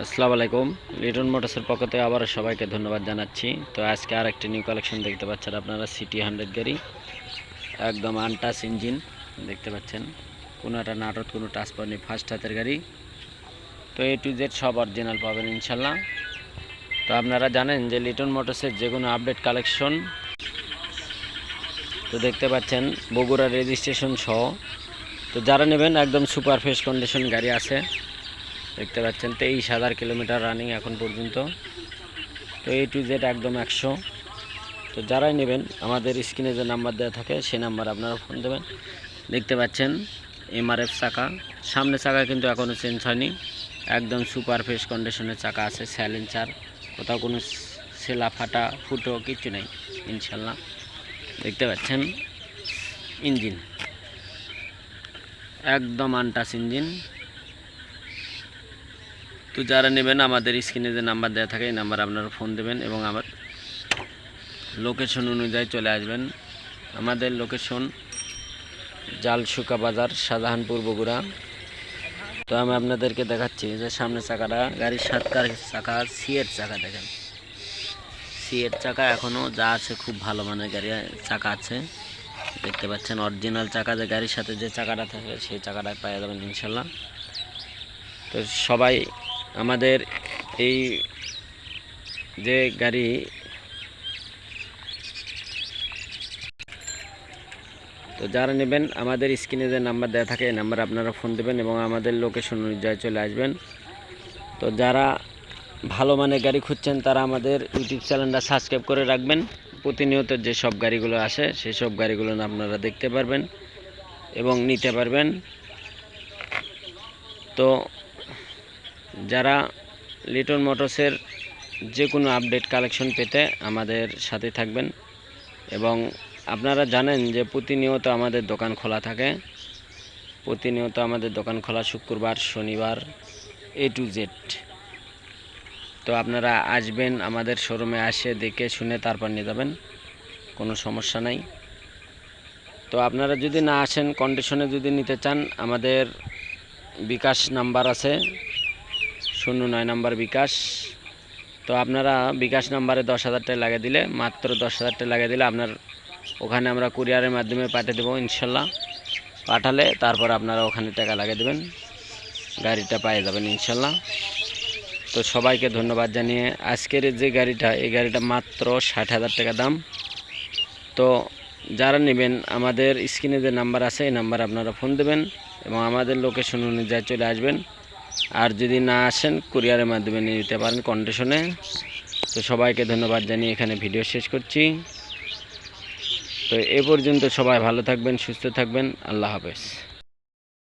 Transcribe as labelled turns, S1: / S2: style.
S1: আসসালামু আলাইকুম। লিটন মোটরসের পক্ষ থেকে আবারও সবাইকে ধন্যবাদ জানাচ্ছি। তো আজকে আরেকটি নিউ কালেকশন দেখতে পাচ্ছেন আপনারা, সিটি 100 গাড়ি, একদম আনটাচ ইঞ্জিন দেখতে পাচ্ছেন, কোনো একটা নাটক কোনো টাচ পাবেন, ফার্স্ট হাতের গাড়ি। তো A to Z সব অরিজিনাল পাবেন ইনশাল্লাহ। তো আপনারা জানেন যে লিটন মোটরসের যে কোনো আপডেট কালেকশন তো দেখতে পাচ্ছেন বগুড়ার রেজিস্ট্রেশন সহ। তো যারা নেবেন একদম সুপার ফ্রেশ কন্ডিশন গাড়ি আছে দেখতে পাচ্ছেন, 23,000 কিলোমিটার রানিং এখন পর্যন্ত। তো A to Z একদম 100। তো যারাই নেবেন আমাদের স্ক্রিনে যে নাম্বার দেওয়া থাকে সেই নাম্বার আপনারা ফোন দেবেন। দেখতে পাচ্ছেন MRF চাকা, সামনে চাকা কিন্তু এখনও চেঞ্জ হয়নি, একদম সুপার ফ্রেশ কন্ডিশনের চাকা আছে। স্যালেন্সার, কোথাও কোনো সেলা ফাটা ফুটো কিছু নেই ইনশাল্লাহ। দেখতে পাচ্ছেন ইঞ্জিন একদম আনটাচ ইঞ্জিন। তো যারা নেবেন আমাদের স্ক্রিনে যে নাম্বার দেওয়া থাকে এই নাম্বার আপনারা ফোন দেবেন এবং আমার লোকেশন অনুযায়ী চলে আসবেন। আমাদের লোকেশন জালশুকা বাজার, শাহজাহানপুর, বগুড়া। তো আমি আপনাদেরকে দেখাচ্ছি যে সামনে চাকাটা, গাড়ির সাতকার চাকা, সিয়ের চাকা দেখেন, সিয়ের চাকা এখনও যা আছে খুব ভালো মানের গাড়ি চাকা আছে। দেখতে পাচ্ছেন অরিজিনাল চাকা, যে গাড়ির সাথে যে চাকাটা থাকে সেই চাকাটা পাওয়া যাবেন ইনশাল্লাহ। তো সবাই আমাদের এই যে গাড়ি তো যারা নেবেন আমাদের স্ক্রিনে যে নাম্বার দেওয়া থাকে এই নাম্বার আপনারা ফোন দেবেন এবং আমাদের লোকেশন অনুযায়ী চলে আসবেন। তো যারা ভালো মানের গাড়ি খুঁজছেন তারা আমাদের ইউটিউব চ্যানেলটা সাবস্ক্রাইব করে রাখবেন। প্রতিনিয়ত যে সব গাড়িগুলো আসে সেই সব গাড়িগুলো আপনারা দেখতে পারবেন এবং নিতে পারবেন। তো যারা লিটন মোটরসের যে কোনো আপডেট কালেকশন পেতে আমাদের সাথে থাকবেন এবং আপনারা জানেন যে প্রতিনিয়ত আমাদের দোকান খোলা থাকে, প্রতিনিয়ত আমাদের দোকান খোলা শুক্রবার, শনিবার, A to Z। তো আপনারা আসবেন আমাদের শোরুমে, আসে দেখে শুনে তারপর নিয়ে যাবেন, কোনো সমস্যা নাই। তো আপনারা যদি না আসেন, কন্ডিশনে যদি নিতে চান, আমাদের বিকাশ নাম্বার আছে 09 নাম্বার বিকাশ। তো আপনারা বিকাশ নাম্বারে 10,000 টাকা লাগিয়ে দিলে, মাত্র 10,000 টাকা লাগিয়ে দিলে আপনার ওখানে আমরা কুরিয়ারের মাধ্যমে পাঠিয়ে দেবো ইনশাল্লাহ। পাঠালে তারপর আপনারা ওখানে টাকা লাগিয়ে দেবেন, গাড়িটা পেয়ে যাবেন ইনশাল্লাহ। তো সবাইকে ধন্যবাদ জানিয়ে আজকের যে গাড়িটা, এই গাড়িটা মাত্র 60,000 টাকা দাম। তো যারা নেবেন আমাদের স্ক্রিনে যে নাম্বার আছে এই নাম্বার আপনারা ফোন দেবেন এবং আমাদের লোকেশন অনুযায়ী চলে আসবেন। আর যদি না আসেন কুরিয়ারের মাধ্যমে নিয়ে নিতে পারেন কন্ডিশনে। তো সবাইকে ধন্যবাদ জানিয়ে এখানে ভিডিও শেষ করছি। তো এ পর্যন্ত সবাই ভালো থাকবেন, সুস্থ থাকবেন, আল্লাহ হাফেজ।